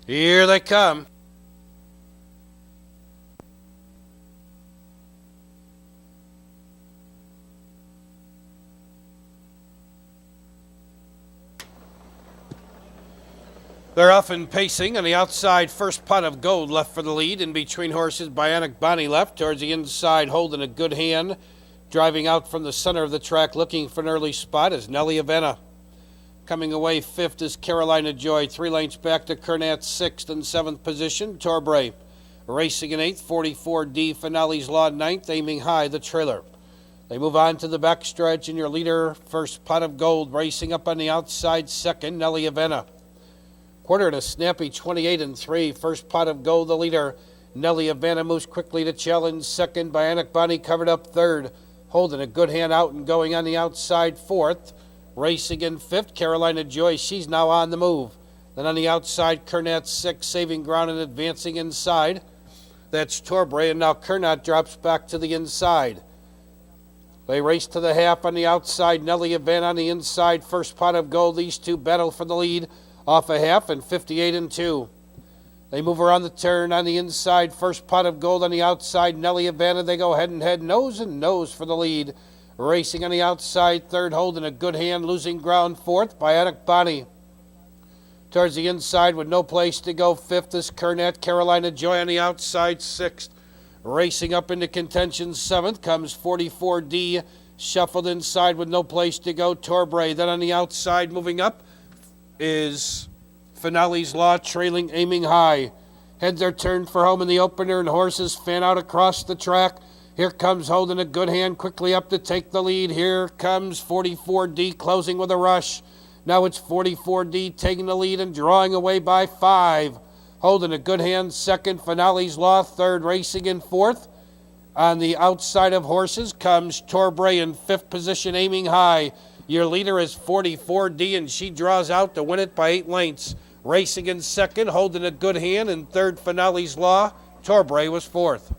Here they come. They're off and pacing on the outside. First pot of gold left for the lead. In between horses, Bionic Bonnie left towards the inside, holding a good hand. Driving out from the center of the track, looking for an early spot is Nellie Avena. Coming away fifth is Carolina Joy. 3 lengths back to Kernat, sixth and seventh position. Torbray racing in eighth. 44D Finale's Law ninth, aiming high the trailer. They move on to the backstretch, and your leader, First Pot of Gold, racing up on the outside second, Nellie Avena. Quarter to snappy 28-3. First Pot of Gold, the leader. Nellie Avena moves quickly to challenge second. Bionic Bonnie covered up third. Holding a good hand out and going on the outside fourth. Racing in fifth, Carolina Joy. She's now on the move. Then on the outside, Kernat sixth, saving ground and advancing inside. That's Torbray, and now Kernat drops back to the inside. They race to the half on the outside. Nellie Avena on the inside. First Pot of Gold. These two battle for the lead. Off a half and 58-2. They move around the turn on the inside. First Pot of Gold on the outside. Nellie Avena, they go head and head, nose and nose for the lead. Racing on the outside, third, holding a good hand, losing ground, fourth, Bionic Bonnie. Towards the inside with no place to go, fifth is Kernat. Carolina Joy on the outside, sixth. Racing up into contention, seventh, comes 44D. Shuffled inside with no place to go, Torbray. Then on the outside, moving up, is Finale's Law, trailing, aiming high. Heads are turned for home in the opener, and horses fan out across the track. Here comes holding a good hand, quickly up to take the lead. Here comes 44D closing with a rush. Now it's 44D taking the lead and drawing away by 5. Holding a good hand second, Finale's Law third, racing in fourth. On the outside of horses comes Torbray in fifth position, aiming high. Your leader is 44D, and she draws out to win it by 8 lengths. Racing in second, holding a good hand, and third, Finale's Law. Torbray was fourth.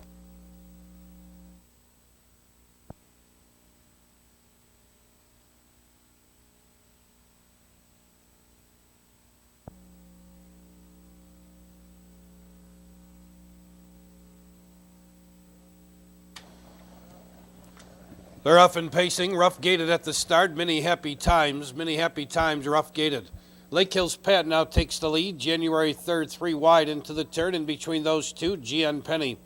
They're off and pacing, rough gated at the start. Many happy times, rough gated. Lake Hills Pat now takes the lead. January 3rd, 3 wide into the turn. In between those two, GN Penny.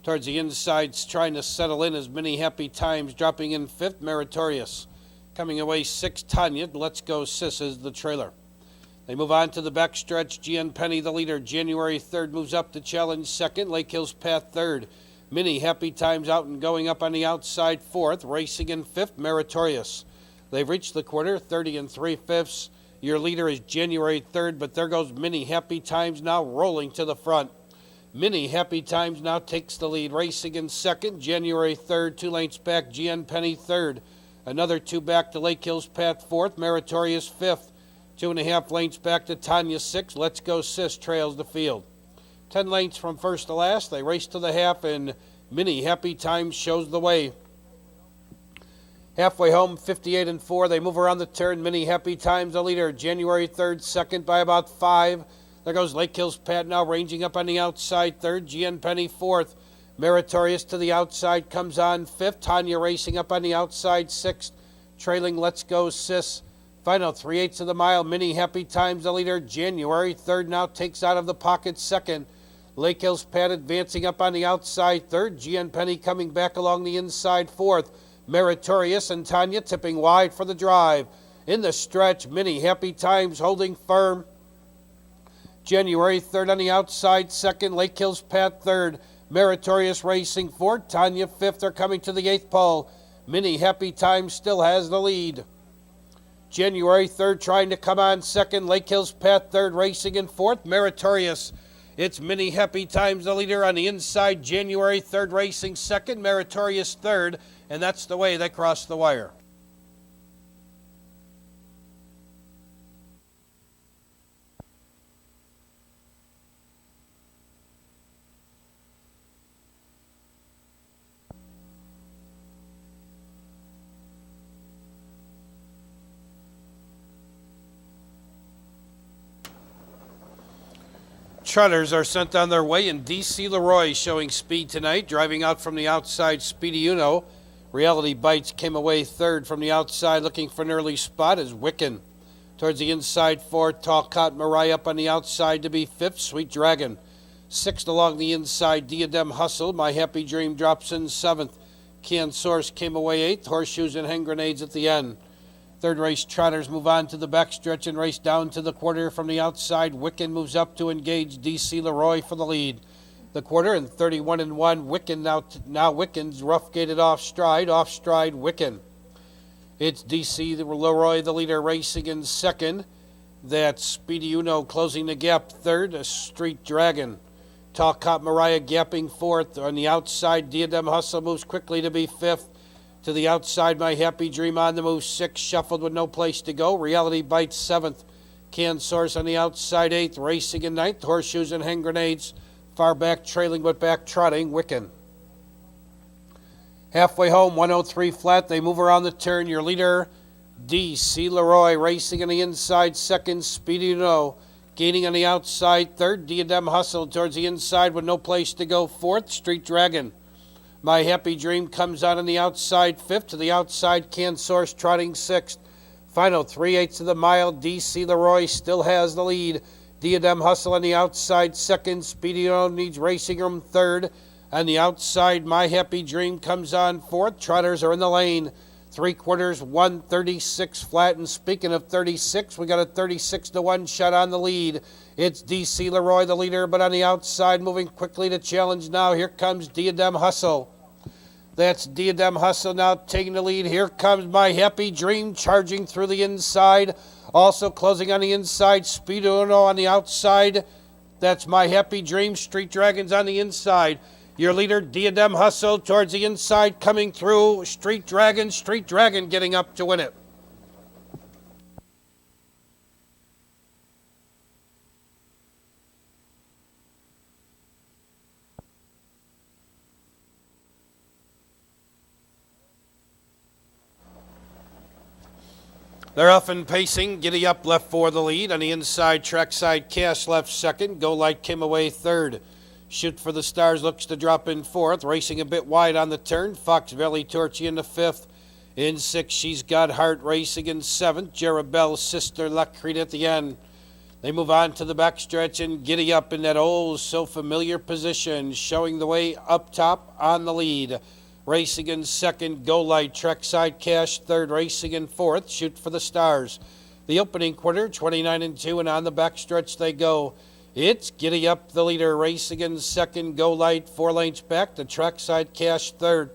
Towards the insides, trying to settle in as Many Happy Times, dropping in fifth, Meritorious. Coming away sixth, Tanya. Let's Go Sis is the trailer. They move on to the backstretch. GN Penny, the leader. January 3rd moves up to challenge second. Lake Hills Pat third. Many Happy Times out and going up on the outside fourth. Racing in fifth, Meritorious. They've reached the quarter, 30 3/5. Your leader is January 3rd, but there goes Many Happy Times now rolling to the front. Many Happy Times now takes the lead. Racing in second, January 3rd, 2 lengths back, GN Penny third. Another 2 back to Lake Hills Pat fourth, Meritorious fifth. 2.5 lengths back to Tanya sixth. Let's Go Sis trails the field. 10 lengths from first to last. They race to the half, and Many Happy Times shows the way. Halfway home, 58-4. They move around the turn. Many Happy Times, the leader. January 3rd, second by about 5. There goes Lake Hills Pat now ranging up on the outside third. GN Penny fourth. Meritorious to the outside comes on fifth. Tanya racing up on the outside sixth. Trailing Let's Go Sis. Final 3/8 of the mile. Many Happy Times, the leader. January 3rd now takes out of the pocket second. Lake Hills Pat advancing up on the outside third. GN Penny coming back along the inside fourth. Meritorious and Tanya tipping wide for the drive. In the stretch, Many Happy Times holding firm. January 3rd on the outside second. Lake Hills Pat third. Meritorious racing fourth. Tanya fifth. They're coming to the 8th pole. Many Happy Times still has the lead. January 3rd trying to come on second. Lake Hills Pat third, racing in fourth. Meritorious. It's Many Happy Times, the leader on the inside. January 3rd racing second. Meritorious third. And that's the way they cross the wire. Trotters are sent on their way, and D.C. Leroy showing speed tonight, driving out from the outside. Speedy Uno. Reality Bites came away third from the outside, looking for an early spot as Wiccan. Towards the inside, fourth. Talcott Mariah up on the outside to be fifth. Sweet Dragon. Sixth along the inside, Diadem Hustle. My Happy Dream drops in seventh. Can Source came away eighth. Horseshoes and Hand Grenades at the end. Third race, Trotters move on to the backstretch and race down to the quarter from the outside. Wiccan moves up to engage D.C. Leroy for the lead. The quarter and 31-1. Wiccan now Wiccan's rough gated off stride Wiccan. It's D.C. Leroy, the leader, racing in second. That's Speedy Uno closing the gap third. A Street Dragon. Talcott Mariah gapping fourth. On the outside, Diadem Hustle moves quickly to be fifth. To the outside, My Happy Dream on the move, sixth, shuffled with no place to go. Reality Bites, seventh. Can Source on the outside, eighth. Racing in ninth, Horseshoes and Hand Grenades. Far back, trailing but back trotting, Wiccan. Halfway home, 103 flat. They move around the turn. Your leader, D.C. Leroy, racing on the inside, second, Speedy No. Gaining on the outside, third, Diadem Hustle towards the inside with no place to go, fourth, Street Dragon. My Happy Dream comes out on the outside, fifth. To the outside, Can Source trotting sixth. Final 3/8 of the mile, D.C. Leroy still has the lead. Diadem Hustle on the outside, second. Speedy No needs racing room, third. On the outside, My Happy Dream comes on fourth. Trotters are in the lane. 3/4, 136 flat. And speaking of 36, we got a 36-1 shot on the lead. It's D.C. Leroy, the leader, but on the outside, moving quickly to challenge now. Here comes Diadem Hustle. That's Diadem Hustle now taking the lead. Here comes My Happy Dream charging through the inside. Also closing on the inside, Speed Uno on the outside. That's My Happy Dream. Street Dragons on the inside. Your leader, Diadem Hustle, towards the inside, coming through. Street Dragon getting up to win it. They're off and pacing. Giddy Up left for the lead. On the inside, Trackside Cash left second. Go Light came away third. Shoot for the Stars looks to drop in fourth. Racing a bit wide on the turn. Fox Valley Torchy in the fifth. In sixth, She's Got Heart racing in seventh. Jarabelle's Sister Lacrita at the end. They move on to the backstretch and Giddy Up in that old, so familiar position, showing the way up top on the lead. Racing in second, Go Light, Trackside Cash third, racing in fourth, Shoot for the Stars. The opening quarter, 29-2, and on the backstretch they go. It's Giddy Up, the leader, racing in second, Go Light, 4 lengths back, the Trackside Cash third.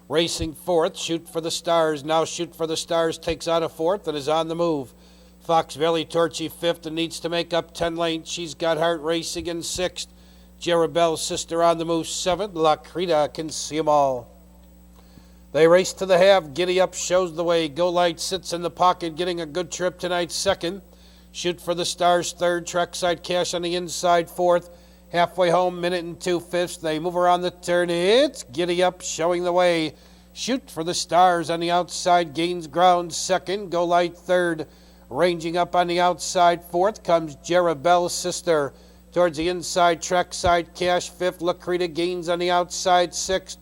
Racing fourth, Shoot for the Stars. Now Shoot for the Stars takes out a fourth and is on the move. Fox Valley Torchy fifth and needs to make up 10 lengths. She's Got Heart racing in sixth. Jarabelle's Sister on the move seventh. Lacrita can see them all. They race to the half. Giddy Up shows the way. Go Light sits in the pocket, getting a good trip tonight, second. Shoot for the Stars third. Trackside Cash on the inside fourth. Halfway home, minute and 2/5. They move around the turn. It's Giddy Up showing the way. Shoot for the Stars on the outside, gains ground second. Go Light third. Ranging up on the outside fourth comes Jarabelle's Sister. Towards the inside, Trackside Cash fifth. Lacrita gains on the outside sixth.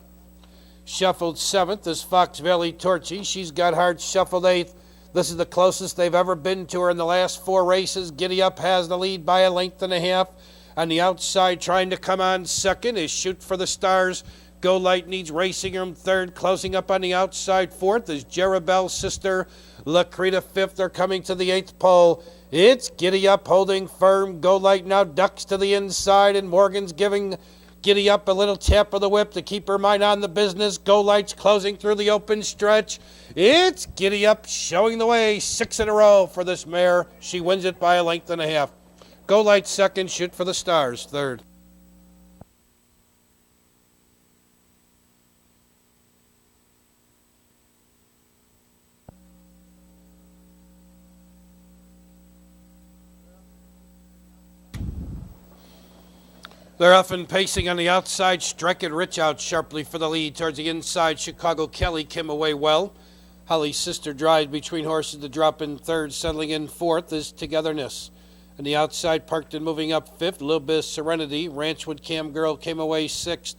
Shuffled seventh is Fox Valley Torchy. She's Got Heart shuffled eighth. This is the closest they've ever been to her in the last 4 races. Giddy Up has the lead by a length and a half. On the outside, trying to come on second is Shoot for the Stars. Go Light needs racing room third. Closing up on the outside fourth is Jarabelle's Sister. Lacrita fifth. They're coming to the 8th pole. It's Giddy Up holding firm. Go Light now ducks to the inside, and Morgan's giving Giddy Up a little tap of the whip to keep her mind on the business. Go Light's closing through the open stretch. It's Giddy Up showing the way. 6 in a row for this mare. She wins it by a length and a half. Go Light second, Shoot for the Stars third. They're off and pacing on the outside. Striking Rich out sharply for the lead. Towards the inside, Chicago Kelly came away well. Holly's Sister drives between horses to drop in third. Settling in fourth is Togetherness. On the outside, parked and moving up fifth, a little bit of Serenity. Ranchwood Cam Girl came away sixth.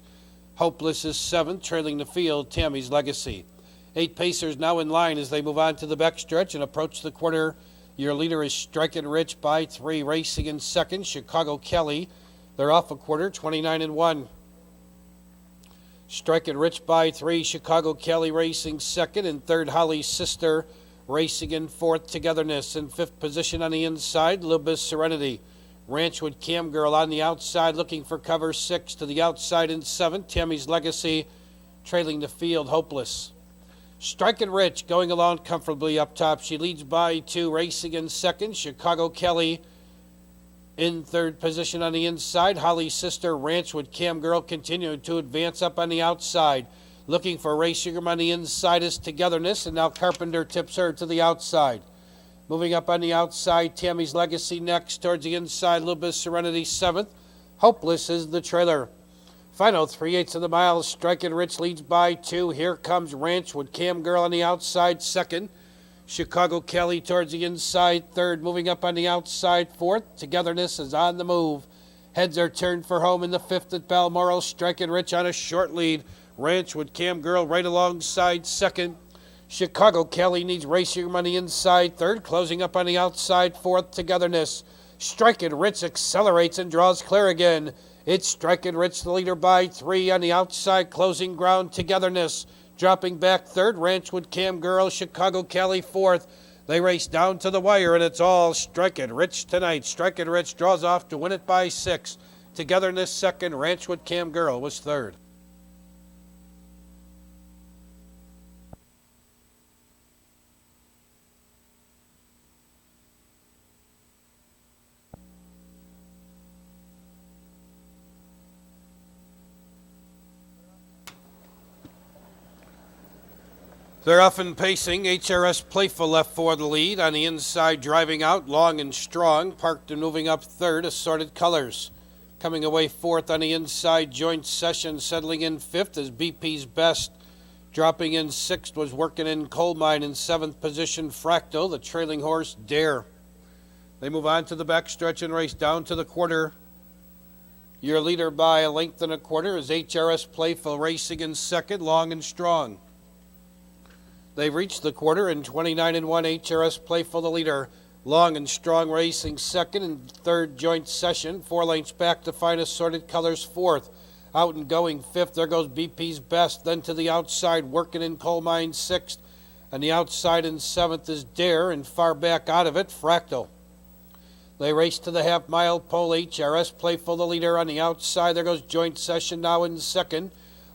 Hopeless is seventh, trailing the field, Tammy's Legacy. 8 pacers now in line as they move on to the backstretch and approach the quarter. Your leader is Strikin' Rich by 3, racing in second, Chicago Kelly. They're off a quarter, 29-1. Strikin' Rich by 3, Chicago Kelly racing second, and third, Holly's Sister racing in fourth, Togetherness. In fifth position on the inside, a little bit of Serenity. Ranchwood Cam Girl on the outside looking for cover 6 to the outside in 7th. Tammy's Legacy trailing the field, Hopeless. Strikin' Rich going along comfortably up top. She leads by 2, racing in second. Chicago Kelly in third position on the inside. Holly's Sister, Ranchwood Cam Girl continuing to advance up on the outside. Looking for racing room on the inside is Togetherness, and now Carpenter tips her to the outside. Moving up on the outside, Tammy's Legacy next. Towards the inside, a little bit of Serenity 7th. Hopeless is the trailer. Final 3/8 of the mile. Strikin' Rich leads by 2. Here comes Ranchwood Cam Girl on the outside, second. Chicago Kelly towards the inside, third. Moving up on the outside, fourth. Togetherness is on the move. Heads are turned for home in the fifth at Balmoral. Strikin' Rich on a short lead. Ranchwood Cam Girl right alongside second. Chicago Kelly needs racing room on the inside, third. Closing up on the outside, fourth. Togetherness. Strikin' Rich accelerates and draws clear again. It's Strikin' Rich, the leader by 3 on the outside, closing ground, Togetherness. Dropping back third, Ranchwood Cam Girl, Chicago Kelly fourth. They race down to the wire, and it's all Strikin' Rich tonight. Strikin' Rich draws off to win it by 6. Togetherness second, Ranchwood Cam Girl was third. They're off and pacing. HRS Playful left for the lead. On the inside, driving out, Long and Strong. Parked and moving up third, Assorted Colors. Coming away fourth on the inside, Joint Session settling in fifth as BP's Best. Dropping in sixth was Working in Coal Mine. In seventh position, Fractal, the trailing horse, Dare. They move on to the backstretch and race down to the quarter. Your leader by a length and a quarter is HRS Playful racing in second, Long and Strong. They've reached the quarter in 29-1. HRS Playful the leader. Long and Strong racing second, and third, Joint Session 4 lengths back to find Assorted Colors fourth. Out and going fifth, there goes BP's Best. Then to the outside, Working in Coal Mine sixth. On the outside in seventh is Dare, and far back out of it, Fractal. They race to the half-mile pole. HRS Playful the leader. On the outside, there goes Joint Session now in second.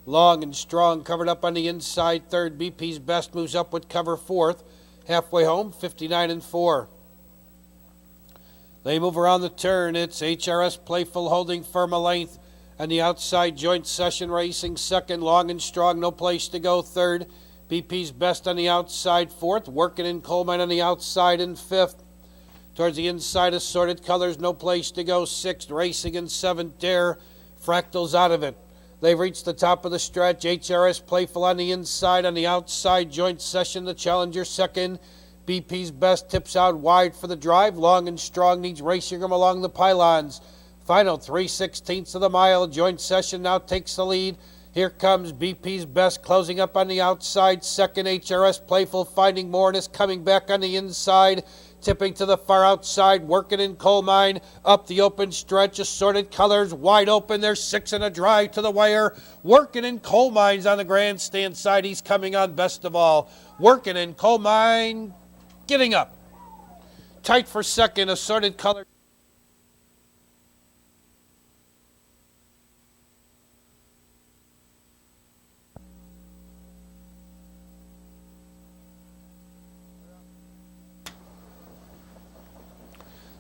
Long and Strong covered up on the inside, third. BP's Best moves up with cover fourth. Halfway home, 59-4. They move around the turn. It's HRS Playful holding firm a length. On the outside, Joint Session racing second. Long and Strong, no place to go, third. BP's Best on the outside, fourth. Working in Coal Mine on the outside in fifth. Towards the inside, Assorted Colors, no place to go, sixth. Racing in seventh, Dare. Fractal's out of it. They've reached the top of the stretch. HRS Playful on the inside. On the outside, Joint Session, the challenger second. BP's Best tips out wide for the drive. Long and Strong needs racing room along the pylons. Final 3/16 of the mile. Joint Session now takes the lead. Here comes BP's Best closing up on the outside. Second, HRS Playful finding more and is coming back on the inside. Tipping to the far outside, Working in Coal Mine, up the open stretch, Assorted Colors, wide open, there's 6 and a drive to the wire. Working in Coal Mine's on the grandstand side, he's coming on best of all. Working in Coal Mine, getting up. Tight for second, Assorted Colors.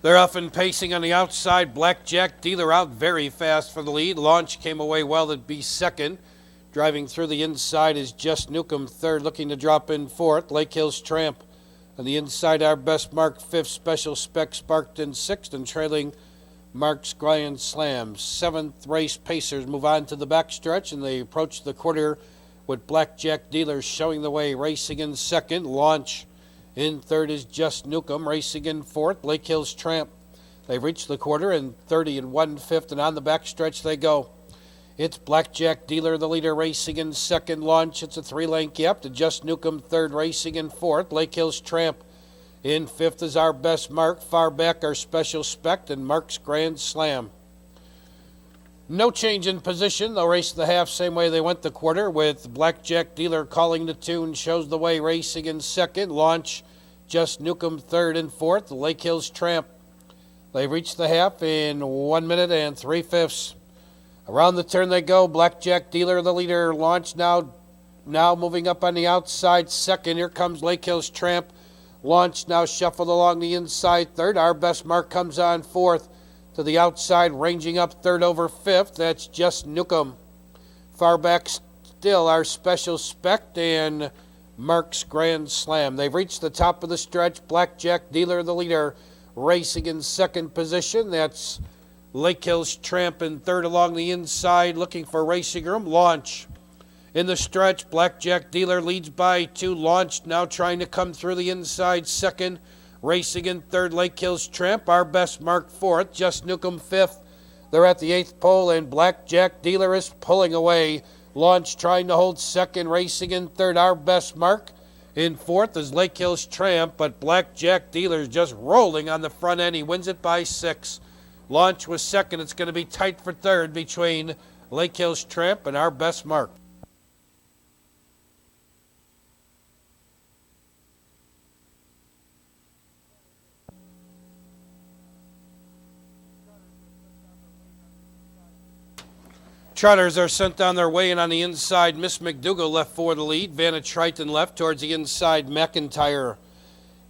They're off and pacing on the outside. Blackjack Dealer out very fast for the lead. Launch came away well at be second. Driving through the inside is Just Newcomb third, looking to drop in fourth. Lake Hills Tramp on the inside. Our Best Mark fifth. Special Spec sparked in sixth, and trailing Mark's Grand Slam. Seventh race pacers move on to the backstretch, and they approach the quarter with Blackjack Dealer showing the way. Racing in second, Launch. In third is Just Newcomb, racing in fourth, Lake Hills Tramp. They've reached the quarter in 30 and 1/5, and on the backstretch they go. It's Blackjack Dealer, the leader, racing in second. Launch, it's a 3-lane gap to Just Newcomb, third, racing in fourth. Lake Hills Tramp in fifth is Our Best Mark. Far back, Our Special Spect and Mark's Grand Slam. No change in position. They'll race the half same way they went the quarter, with Blackjack Dealer calling the tune, shows the way, racing in second. Launch, Just Newcomb, third and fourth. Lake Hills Tramp. They reached the half in 1 minute and 3/5. Around the turn they go. Blackjack Dealer, the leader. Launch now moving up on the outside second. Here comes Lake Hills Tramp. Launch now shuffled along the inside third. Our Best Mark comes on fourth. To the outside, ranging up third over fifth. That's Just Newcomb. Far back still Our Special Spect and Mark's Grand Slam. They've reached the top of the stretch. Blackjack Dealer, the leader, racing in second position. That's Lake Hills Tramp in third along the inside, looking for racing room. Launch in the stretch. Blackjack Dealer leads by 2. Launch now trying to come through the inside second. Racing in third, Lake Hills Tramp. Our Best Mark fourth. Just Newcomb fifth. They're at the 8th pole, and Blackjack Dealer is pulling away. Launch trying to hold second. Racing in third, Our Best Mark. In fourth is Lake Hills Tramp, but Blackjack Dealer's just rolling on the front end. He wins it by 6. Launch was second. It's going to be tight for third between Lake Hills Tramp and Our Best Mark. Trotters are sent on their way, and on the inside, Miss McDougal left for the lead. Vanna Triton left towards the inside, McIntyre.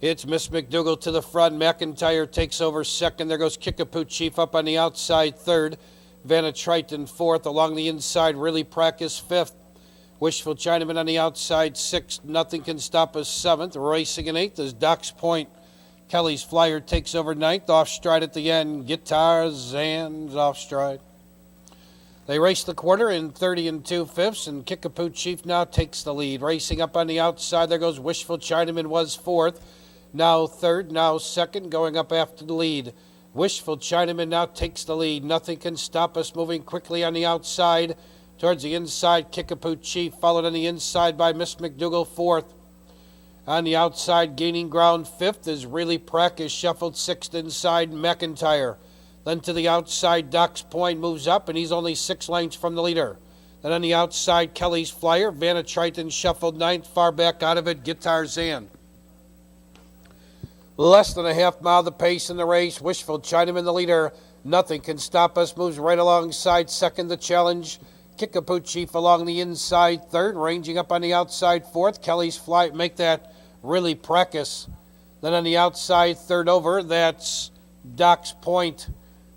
It's Miss McDougal to the front. McIntyre takes over second. There goes Kickapoo Chief up on the outside third. Vanna Triton fourth. Along the inside, Really Practice fifth. Wishful Chinaman on the outside sixth. Nothing Can Stop Us seventh. Racing in eighth is Doc's Point. Kelly's Flyer takes over ninth. Off stride at the end. Guitars and off stride. They race the quarter in 30 and 2/5, and Kickapoo Chief now takes the lead. Racing up on the outside, there goes Wishful Chinaman, was fourth. Now third, now second, going up after the lead. Wishful Chinaman now takes the lead. Nothing Can Stop Us moving quickly on the outside. Towards the inside, Kickapoo Chief, followed on the inside by Miss McDougal, fourth. On the outside, gaining ground fifth, is Really Practice, shuffled sixth inside, McIntyre. Then to the outside, Doc's Point moves up, and he's only 6 lengths from the leader. Then on the outside, Kelly's Flyer. Vanna Triton shuffled ninth. Far back out of it, Guitar Zan. Less than a half mile the pace in the race. Wishful Chinaman the leader. Nothing Can Stop Us moves right alongside second. The challenge, Kickapoo Chief along the inside third. Ranging up on the outside fourth. Kelly's Fly, make that Really Practice. Then on the outside third over, that's Doc's Point.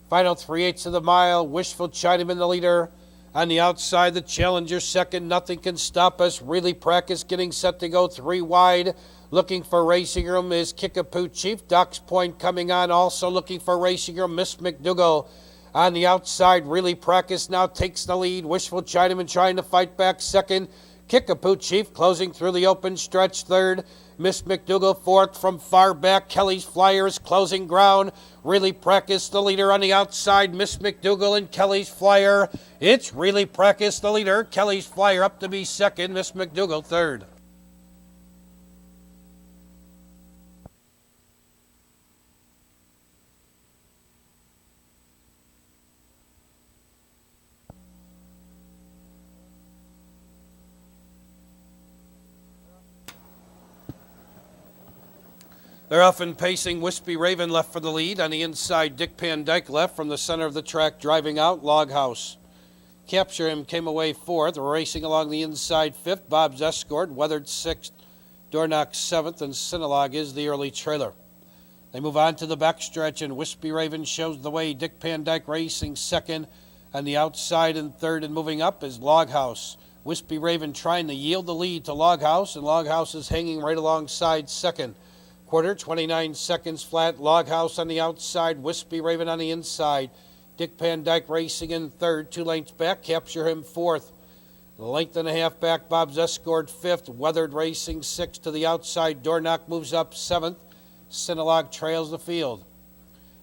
Final 3/8 of the mile, Wishful Chinaman the leader. On the outside, the challenger second. Nothing Can Stop Us. Really Practice getting set to go 3 wide. Looking for racing room is Kickapoo Chief. Doc's Point coming on, also looking for racing room, Miss McDougal. On the outside, Really Practice now takes the lead. Wishful Chinaman trying to fight back second. Kickapoo Chief closing through the open stretch third. Miss McDougal fourth from far back. Kelly's Flyer is closing ground. Really Practice the leader on the outside. Miss McDougal and Kelly's Flyer. It's Really Practice the leader. Kelly's Flyer up to be second. Miss McDougal third. They're often pacing. Wispy Raven left for the lead. On the inside, Dick Van Dyke left from the center of the track, driving out. Log House. Capture Him came away fourth. Racing along the inside fifth. Bob's Escort, Weathered sixth. Dornock seventh, and Sinolog is the early trailer. They move on to the backstretch, and Wispy Raven shows the way. Dick Van Dyke racing second. On the outside and third, and moving up is Log House. Wispy Raven trying to yield the lead to Log House, and Log House is hanging right alongside second. Quarter, 29 seconds flat. Log House on the outside, Wispy Raven on the inside. Dick Van Dyke racing in third, 2 lengths back. Capture Him fourth. A length and a half back, Bob's Escort fifth. Weathered racing sixth. To the outside, Dornock moves up seventh. Sinolog trails the field.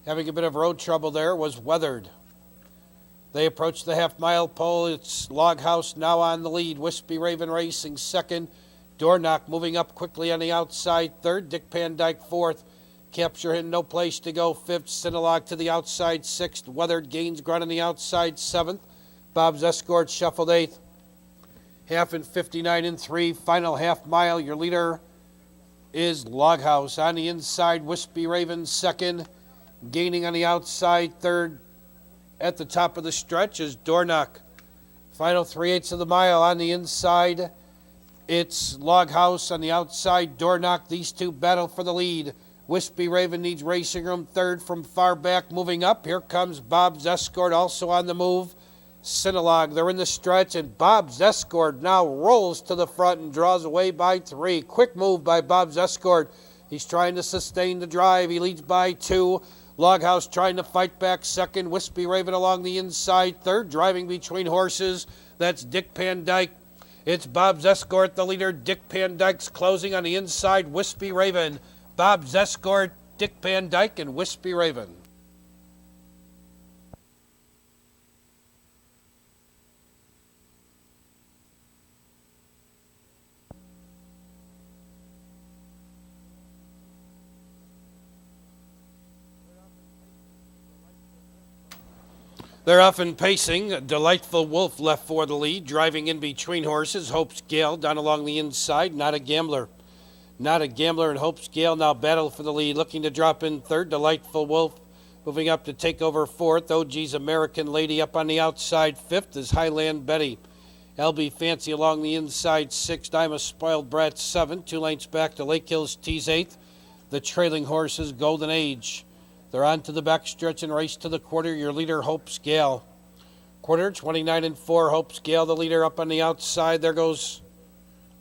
Having a bit of road trouble there was Weathered. They approach the half-mile pole. It's Log House now on the lead. Wispy Raven racing second. Door Knock moving up quickly on the outside third. Dick Van Dyke fourth. Capture Him, No Place to Go fifth. Cinnalog to the outside sixth. Weathered gains ground on the outside seventh. Bob's Escort shuffled eighth. Half in 59 and 3. Final half mile. Your leader is Log House. On the inside, Wispy Raven second. Gaining on the outside third. At the top of the stretch is Door Knock. Final 3/8 of the mile on the inside. It's Log House on the outside. Door Knock. These two battle for the lead. Wispy Raven needs racing room third from far back. Moving up, here comes Bob's Escort also on the move. Cinnalog, they're in the stretch, and Bob's Escort now rolls to the front and draws away by 3. Quick move by Bob's Escort. He's trying to sustain the drive. He leads by 2. Log House trying to fight back second. Wispy Raven along the inside third. Driving between horses, that's Dick Van Dyke. It's Bob's Escort, the leader. Dick Van Dyke's closing on the inside. Wispy Raven. Bob's Escort, Dick Van Dyke, and Wispy Raven. They're off and pacing. Delightful Wolf left for the lead. Driving in between horses. Hope's Gale down along the inside. Not a Gambler. Not a Gambler and Hope's Gale now battle for the lead. Looking to drop in third. Delightful Wolf moving up to take over fourth. OG's American Lady up on the outside fifth is Highland Betty. LB Fancy along the inside sixth. I'm a Spoiled Brat seventh. 2 lengths back to Lake Hills Tees eighth. The trailing horses Golden Age. They're on to the backstretch and race to the quarter. Your leader, Hope's Gale. Quarter, 29 and 4. Hope's Gale, the leader, up on the outside. There goes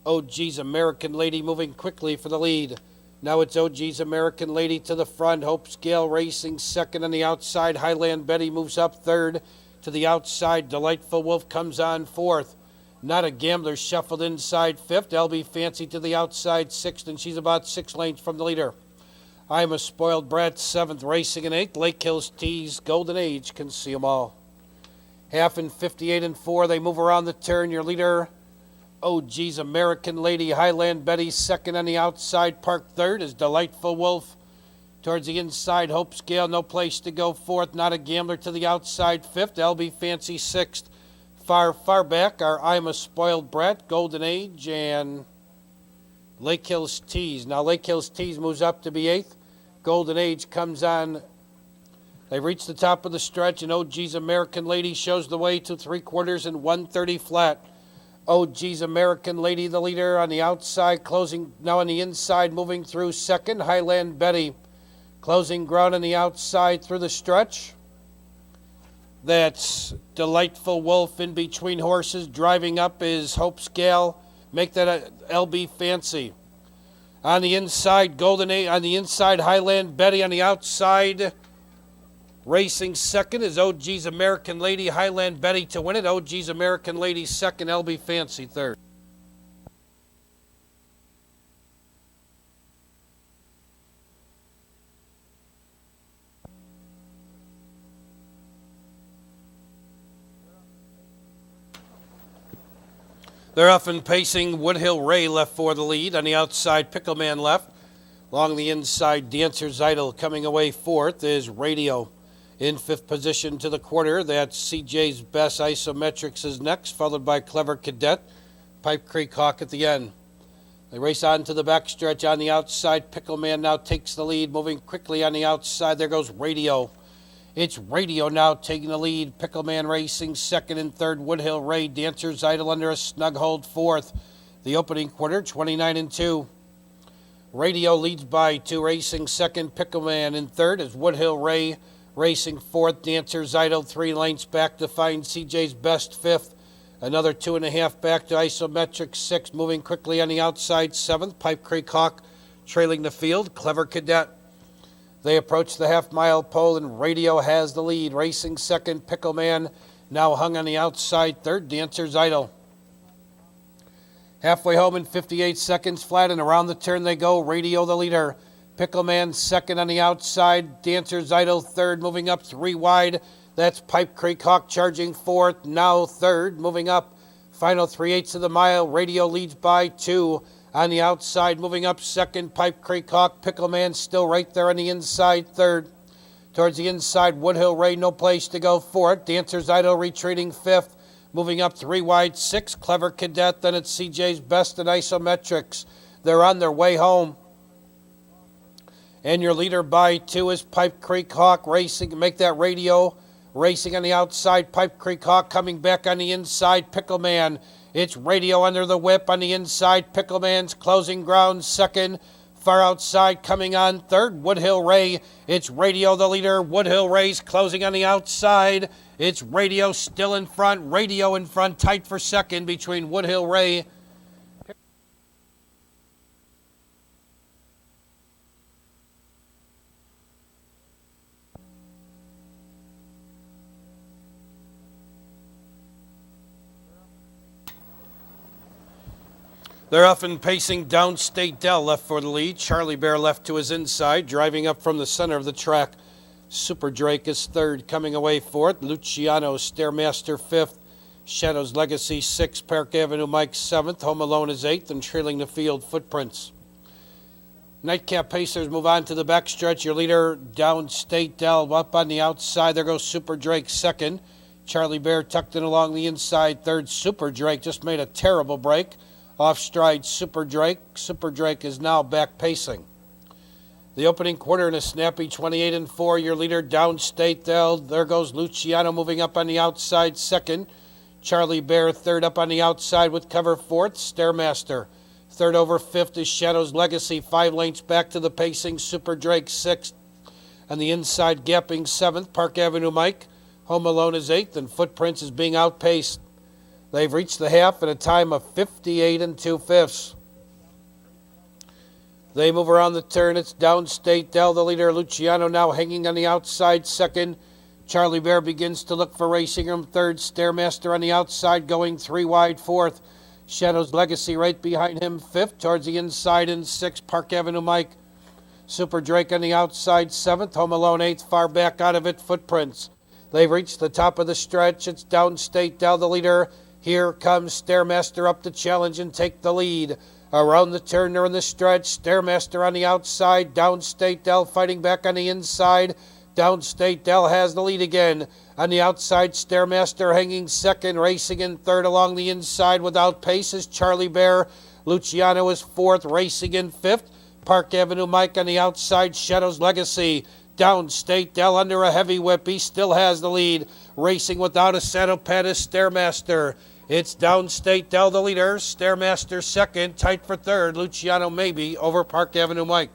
OG's American Lady moving quickly for the lead. Now it's OG's American Lady to the front. Hope's Gale racing second on the outside. Highland Betty moves up third to the outside. Delightful Wolf comes on fourth. Not a Gambler shuffled inside fifth. LB Fancy to the outside sixth, and she's about 6 lengths from the leader. I'm a Spoiled Brat seventh, racing in eighth. Lake Hills Tees, Golden Age can see them all. Half in 58 and 4. They move around the turn. Your leader, OG's American Lady. Highland Betty second on the outside. Park third is Delightful Wolf. Towards the inside, Hope's Gale, No Place to Go fourth. Not a Gambler to the outside fifth. LB Fancy sixth. Far back are I'm a Spoiled Brat, Golden Age, and Lake Hills Tees. Now Lake Hills Tees moves up to be eighth. Golden Age comes on. They reach the top of the stretch, and OG's American Lady shows the way to 3/4 and 130 flat. OG's American Lady, the leader, on the outside, closing now on the inside, moving through second. Highland Betty closing ground on the outside through the stretch. That's Delightful Wolf in between horses. Driving up is Hope's Gale. Make that a LB Fancy. On the inside, Golden Age. On the inside, Highland Betty. On the outside, racing second is OG's American Lady. Highland Betty to win it. OG's American Lady second. LB Fancy third. They're off and pacing. Woodhill Ray left for the lead. On the outside, Pickleman left. Along the inside, Dancer's Idol coming away fourth is Radio. In fifth position to the quarter, that's CJ's Best. Isometrics is next, followed by Clever Cadet. Pipe Creek Hawk at the end. They race on to the backstretch on the outside. Pickleman now takes the lead, moving quickly on the outside. There goes Radio. It's Radio now taking the lead. Pickleman racing second and third. Woodhill Ray, Dancer's Idol under a snug hold fourth. The opening quarter, 29 and 2. Radio leads by 2, racing second. Pickleman in third is Woodhill Ray racing fourth. Dancer's Idol 3 lengths back to find CJ's Best fifth. Another 2.5 back to Isometric sixth. Moving quickly on the outside seventh. Pipe Creek Hawk trailing the field. Clever Cadet. They approach the half-mile pole, and Radio has the lead. Racing second, Pickleman now hung on the outside third. Dancer's Idol. Halfway home in 58 seconds flat, and around the turn they go. Radio the leader. Pickleman second on the outside. Dancer's Idol third, moving up 3 wide. That's Pipe Creek Hawk charging fourth, now third, moving up. Final 3/8 of the mile. Radio leads by 2. On the outside, moving up second, Pipe Creek Hawk. Pickleman still right there on the inside, third. Towards the inside, Woodhill Ray, no place to go fourth. Dancer's Idol retreating fifth. Moving up 3 wide, 6. Clever Cadet, then it's CJ's Best and Isometrics. They're on their way home. And your leader by 2 is Pipe Creek Hawk racing. Make that Radio racing on the outside. Pipe Creek Hawk coming back on the inside. Pickleman. It's Radio under the whip on the inside. Pickleman's closing ground second. Far outside coming on third. Woodhill Ray. It's Radio the leader. Woodhill Ray's closing on the outside. It's Radio still in front. Radio in front, tight for second between Woodhill Ray. They're off and pacing Downstate Dell left for the lead. Charlie Bear left to his inside, driving up from the center of the track. Super Drake is third, coming away fourth. Luciano Stairmaster fifth. Shadows Legacy sixth. Park Avenue Mike seventh. Home Alone is eighth, and trailing the field Footprints. Nightcap Pacers move on to the backstretch. Your leader, Downstate Dell, up on the outside. There goes Super Drake second. Charlie Bear tucked in along the inside third. Super Drake just made a terrible break. Off stride Super Drake. Super Drake is now back pacing. The opening quarter in a snappy 28-4. Your leader Downstate Dell. There goes Luciano moving up on the outside second. Charlie Bear third up on the outside with cover fourth. Stairmaster. Third over fifth is Shadows Legacy. 5 lengths back to the pacing Super Drake sixth. On the inside gapping seventh. Park Avenue Mike. Home Alone is eighth, and Footprints is being outpaced. They've reached the half in a time of 58 2/5. They move around the turn. It's Downstate Dell, the leader. Luciano now hanging on the outside second. Charlie Bear begins to look for racing room third. Stairmaster on the outside going 3 wide fourth. Shadows Legacy right behind him fifth. Towards the inside in sixth. Park Avenue Mike. Super Drake on the outside seventh. Home Alone eighth. Far back out of it Footprints. They've reached the top of the stretch. It's Downstate Dell, the leader. Here comes Stairmaster up to challenge and take the lead. Around the turn, they're in the stretch. Stairmaster on the outside. Downstate Dell fighting back on the inside. Downstate Dell has the lead again. On the outside, Stairmaster hanging second. Racing in third along the inside without pace is Charlie Bear. Luciano is fourth. Racing in fifth. Park Avenue Mike on the outside. Shadows Legacy. Downstate Dell under a heavy whip. He still has the lead. Racing without a saddle pad is Stairmaster. It's Downstate Dell, the leader. Stairmaster second, tight for third. Luciano maybe over Park Avenue Mike.